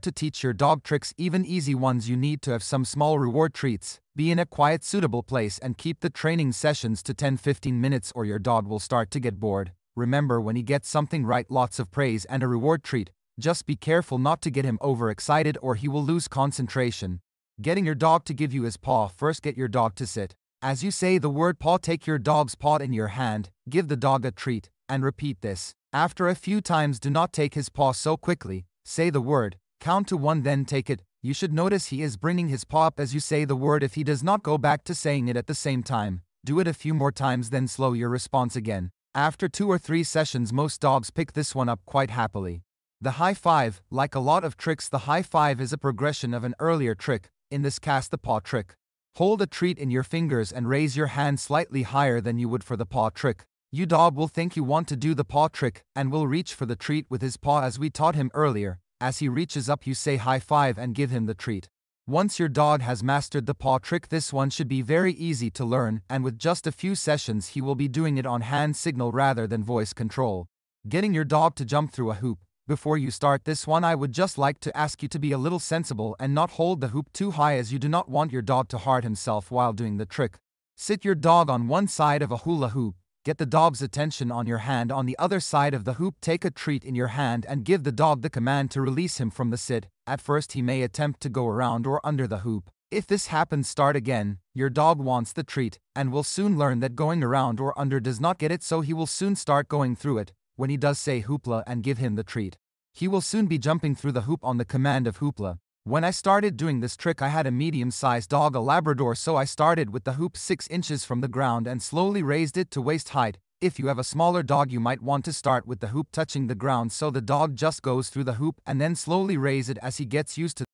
to teach your dog tricks, even easy ones, you need to have some small reward treats. Be in a quiet, suitable place and keep the training sessions to 10-15 minutes or your dog will start to get bored. Remember, when he gets something right, lots of praise and a reward treat. Just be careful not to get him overexcited or he will lose concentration. Getting your dog to give you his paw. First, get your dog to sit. As you say the word paw, take your dog's paw in your hand, give the dog a treat, and repeat this. After a few times, do not take his paw so quickly. Say the word, count to 1, then take it. You should notice he is bringing his paw up as you say the word. If he does not, go back to saying it at the same time. Do it a few more times, then slow your response again. After 2 or 3 sessions, most dogs pick this one up quite happily. The high five. Like a lot of tricks, the high five is a progression of an earlier trick, in this case the paw trick. Hold a treat in your fingers and raise your hand slightly higher than you would for the paw trick. Your dog will think you want to do the paw trick and will reach for the treat with his paw as we taught him earlier. As he reaches up, you say high five and give him the treat. Once your dog has mastered the paw trick, this one should be very easy to learn, and with just a few sessions he will be doing it on hand signal rather than voice control. Getting your dog to jump through a hoop. Before you start this one, I would just like to ask you to be a little sensible and not hold the hoop too high, as you do not want your dog to hurt himself while doing the trick. Sit your dog on one side of a hula hoop. Get the dog's attention on your hand on the other side of the hoop. Take a treat in your hand and give the dog the command to release him from the sit. At first he may attempt to go around or under the hoop. If this happens, start again. Your dog wants the treat and will soon learn that going around or under does not get it, so he will soon start going through it. When he does, say hoopla and give him the treat. He will soon be jumping through the hoop on the command of hoopla. When I started doing this trick, I had a medium-sized dog, a Labrador, so I started with the hoop 6 inches from the ground and slowly raised it to waist height. If you have a smaller dog, you might want to start with the hoop touching the ground, so the dog just goes through the hoop and then slowly raise it as he gets used to